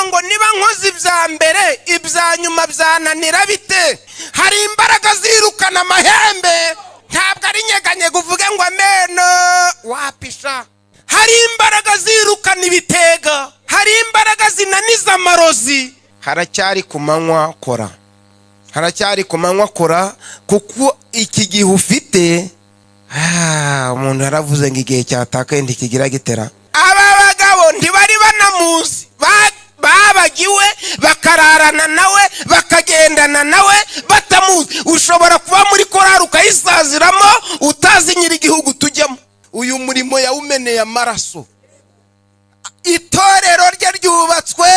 ngo niba nkoze ibya mbere ibya nyuma byananira bite? Hari imbaraga zirukana amahembe, ntabwo ari nyeganyega uvuge ngo ameno wapisha. Hari imbaraga zirukana ibitega, hari imbaraga zinaniza amarozi. Haracyari ku manywa kora, haracyari ku manywa kora, kuko iki gihe ufite umuntu yaravuze ngo igihe cyatakaye ntikigira gitera. Aba bagabo ntibari banamuzi, babagiwe bakararana nawe bakagendana nawe batamuzi. Ushobora kuba muri korari ukayisaziramo utazi nyiri igihugu tujyamo. Uyu murimo yawumeneye amaraso. Itorero rye ryubatswe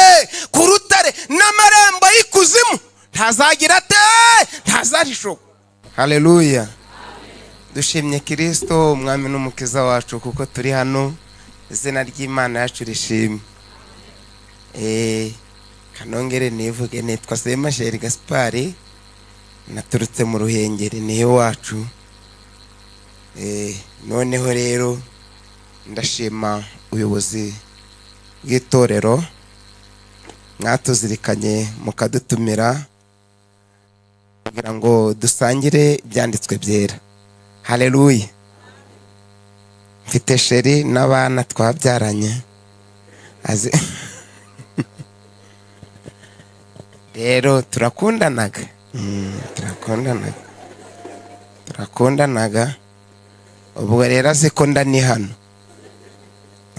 ku rutare, n'amarembo y'ikuzimu ntazagira ate, ntazarishoka. Haleluya. Dushimye Kristo umwami n'umukiza wacu, kuko turi hano. Izina ry'Imana yacu rishimwe. Kanongere nivuge, nitwa Semasheri Gaspari, naturutse mu Ruhengeri, nihe wacu. Noneho rero ndashima ubuyobozi bw'itorero mwatuzirikanye mukadutumira kugira ngo dusangire ibyanditswe byera. Haleluya. Mfite sheri n'abana twabyaranye rero turakundanaga, turakundanaga. Ubwo rero azi ko ndani hano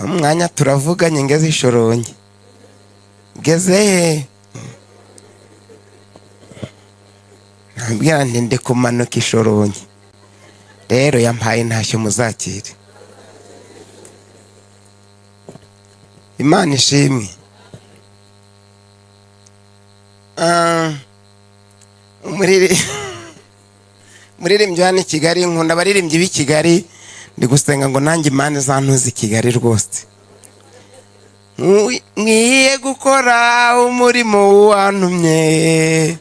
umwanya turavuganye, ngeze Ishorongi. Ngeze he? Nabwira nti ndi kumanuka Ishorongi. Rero yampaye ntashyo muzakire. Imana ishimwe. Muririmbyi hano i Kigali, nkunda abaririmbyi b'i Kigali. Ndi gusenga ngo nanjye Imana izantuze i Kigali rwose. Ngiye gukora umurimo wantumye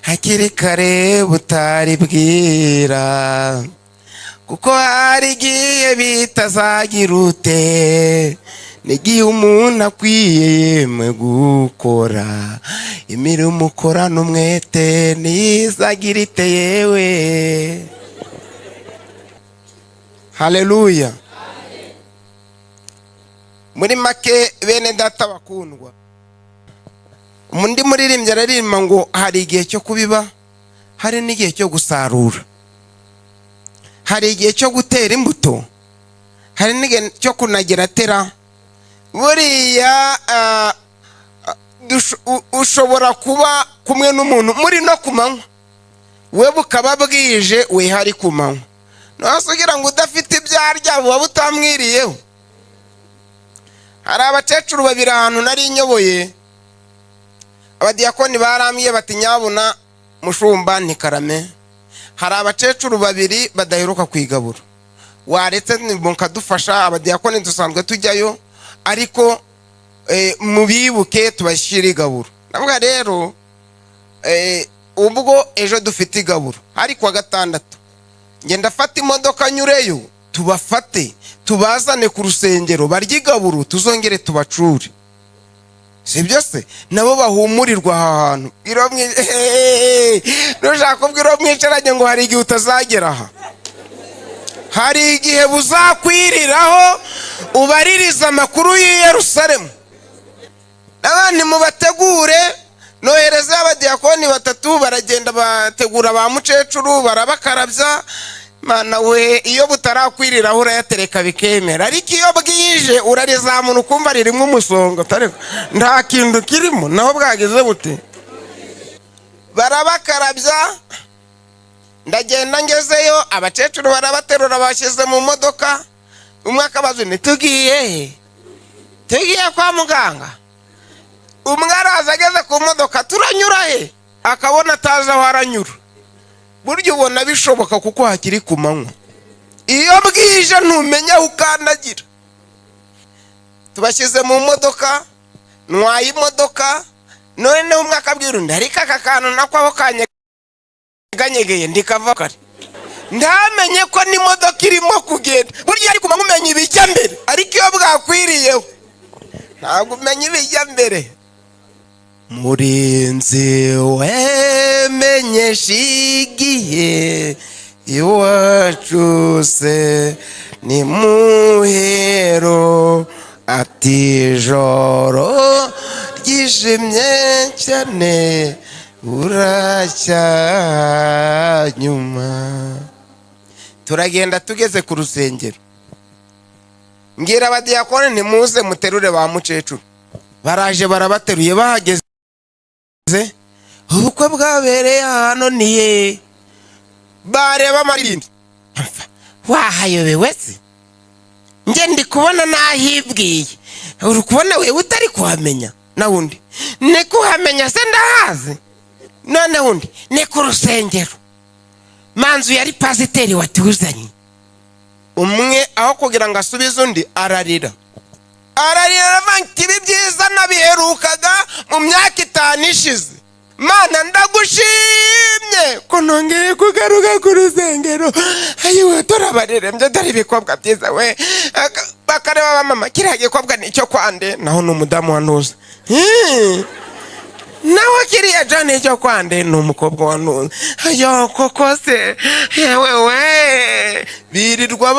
hakiri kare butari bwira, kuko hari igihe bitazagira ute, n'igihe umuntu akwiye yemwe gukora imirimo ukorana umwete ntizagira ite yewe. Haleluya. Muri make bene data bakundwa, undi muririmbyi aririmba ngo hari igihe cyo kubiba, hari n'igihe cyo gusarura. Hari igihe cyo gutera imbuto, hari n'igihe cyo kunagira tera. Buriya ushobora kuba kumwe n'umuntu muri no ku manywa, we bukaba bwije we hari ku manywa. Nose ugira ngo udafite ibyarya buba butamwiriyeho. Hari abakecuru babiri ahantu nari nyoboye, abadiyakoni barambwiye bati nyabuna mushumba ntikarame, hari abakecuru babiri badaheruka kwigabura, waretse mukadufasha. Abadiyakoni dusanzwe tujyayo, ariko mubibuke tubashyire igaburo. Navuga rero ubwo ejo dufite igaburo, ariko wa gatandatu ngenda fata imodoka nyureyo, tubafate tubazane ku rusengero barya igaburo, tuzongere tubacure. Sibyo se? Nabo bahumurirwa aha hantu. Nushaka kubwira mwicaranye ngo hari igihe utazagera aha, hari igihe buzakwiriraho ubaririza amakuru y'i Yerusalemu. N'abandi mubategure, nohereza abadiyakoni 3 baragenda bategura ba mukecuru barabakarabya. Mana we, iyo butarakwiriraho urayatereka bikemera, ariko iyo bwije urarizamuna ukumva ririmo umusongo, nta kintu kirimo. Naho bwagize bute? Barabakarabya. Ndagenda ngezeyo, abakecuru barabaterura bashyize mu modoka. Umwe akabaza nti tugiye kwa muganga. Umwe araza ageze ku modoka, turanyura he? Akabona atazi aho aranyura. Burya ubona bishoboka kuko hakiri ku manywa. Iyo bwije ntumenya aho ukandagira. Tubashyize mu modoka, ntwaye imodoka. Noneho umwe akabwira undi, ariko aka kantu nako aho kanyeganyegeye ndikava kare. Ndamenye ko n'imodoka irimo kugenda. Burya ari ku manywa umenya ibijya mbere, ariko iyo bwakwiriyeho ntabwo umenya ibijya mbere. murinzi wemenyesha igihe iwacu se ni muhero ati joro ryijimye cyane uracyanyuma. Turagenda tugeze ku rusengero, mbwira abadiyakoni ntimuze muterure ba mukecuru. Baraje barabateruye, bahageze ubukwe bwabereye hano niye. Bareba amarindi, wahayobewe se? Nge ndi kubona nahibwiye, uri kubona wewe utari kuhamenya. Na wundi ni kuhamenya se ndahazi. None wundi ni ku rusengero, manzu yari pasiteri watuzanye. Umwe aho kugira ngo asubize undi ararira aravanka ibi byiza nabiherukaga mu myaka 5 ishize. Mana ndagushimye ko nongeye kugaruka ku rusengero. Ayiwe turabarerembye dore ibikobwa byiza we. Bakareba mama kiriya gikobwa nicyo kwande, naho n'umudamu wanuza. Nawe kiriya jane cyo kwande n'umukobwa wanuza. Ayo koko se yewe we. Birirwa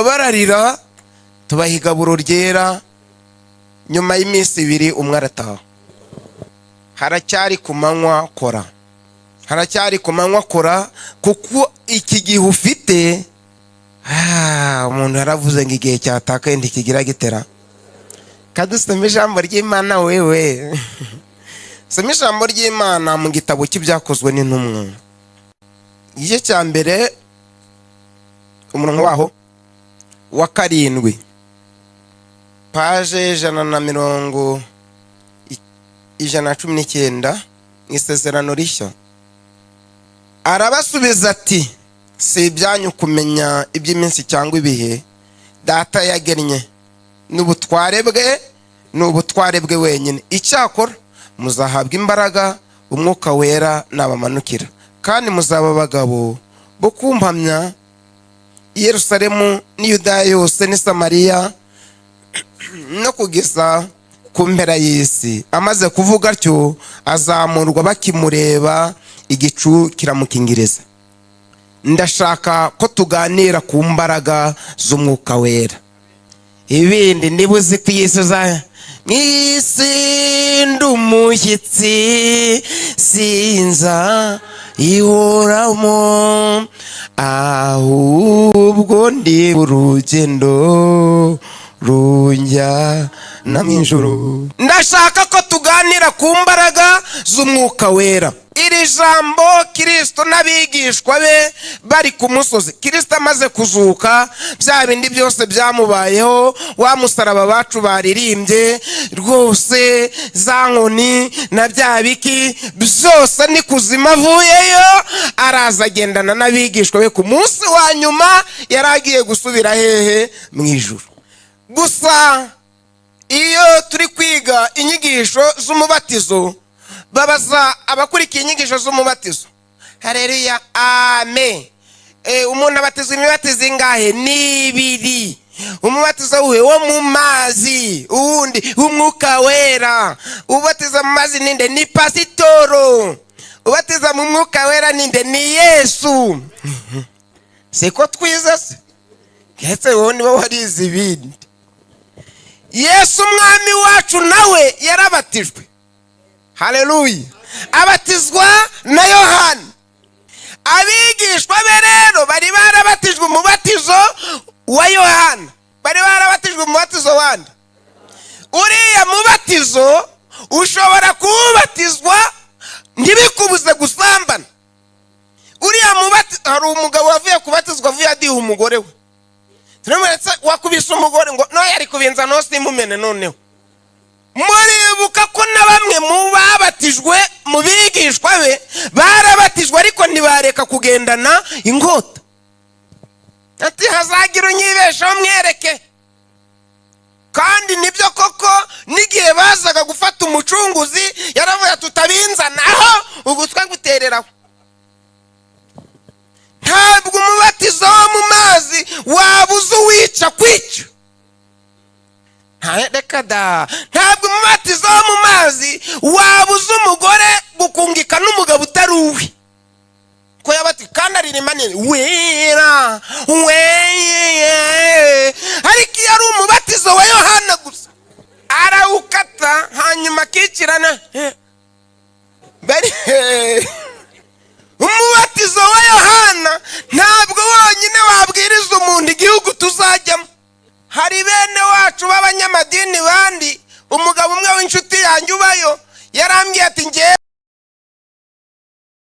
bararira tubahiga buro ryera. Nyuma y'iminsi 2 umwe arataha. Haracyari kumanywa kora, kuko iki gihe ufite umuntu yaravuze ngo igihe cyatakaye ntikigira gitera. Kadusome ijambo ry'Imana wewe. Soma ijambo ry'Imana mu gitabo cy'ibyakozwe n'intumwa, igice cya mbere umurongo waho wa 7, paje 119 Isezerano Rishya. Arabasubiza ati, si ibyanyu kumenya iby'iminsi cyangwa ibihe Data yagennye, n'ubutware bwe wenyine. Icyakora muzahabwa imbaraga Umwuka Wera nabamanukira, kandi muzaba abagabo bo kumpamya i Yerusalemu n'i Yudaya yose n'i Samariya no kugeza ku mpera y'isi. Amaze kuvuga atyo azamurwa, bakimureba igicu kiramukingiriza. Ndashaka ko tuganira ku mbaraga z'Umwuka Wera. Ibindi nibuzi kuyisuza mw'isi ndumushyitsi sinza ihoramo, ahubwo ndi urugendo runjya na mw'ijuru. Ndashaka ko tuganira ku mbaraga z'Umwuka Wera. Iri jambo Kristo n'abigishwa be bari ku musozi, Kristo amaze kuzuka, bya bindi byose byamubayeho, wa musaraba bacu baririmbye rwose, za nkoni na bya biki byose ni kuzima avuyeyo. Araza agendana n'abigishwa be ku munsi wa nyuma, yaragiye gusubira hehe? Mu ijuru. Gusa iyo turi kwiga inyigisho z'umubatizo, babaza abakurikiye inyigisho z'umubatizo, haleluya, amen, umuntu abatizwa imibatizo ingahe? Ni 2. Umubatizo wo mu mazi, uwundi Umwuka Wera. Ubatiza mu mazi ninde? Ni pasitoro. Ubatiza mu Mwuka Wera ninde? Ni Yesu. Siko twiza se? Ketse wowe niwe warize ibindi. Yesu umwami wacu nawe yarabatijwe, haleluya, abatizwa na Yohana. Abigishwa be rero bari barabatijwe umubatizo wa Yohana, bari barabatijwe umubatizo wande. Uriya mubatizo ushobora kubatizwa ntibikubuze gusambana. Uriya mubatizo, hari umugabo wavuye kubatizwa avuye adiha umugore we. Turamuretse wakubise umugore ngo no yari kubinza no simumene noneho. Muribuka ko na bamwe mu babatijwe mu bigishwa be barabatijwe ariko ntibareka kugendana inkota. Ati hazagira unyibeshaho mwereke. Kandi nibyo koko, n'igihe bazaga gufata umucunguzi yaravuye tutabinzanaho ugutwa gutereraho. Ntabwo umubatizo wo mu mazi wabuze uwica kwica. Reka da, ntabwo umubatizo wo mu mazi wabuza umugore gukungika n'umugabo utari uwe, ko yabati kandi aririmba neza wera weye. ariko iyo ari umubatizo wa Yohana gusa arawukata hanyuma akikirana bari umubatizo wa Yohana ntabwo wonyine wabwiriza umuntu igihugu tuzajyamo. hari bene wacu b'abanyamadini bandi, umugabo umwe w'inshuti yanjye ubayo yarambwiye ati ngewe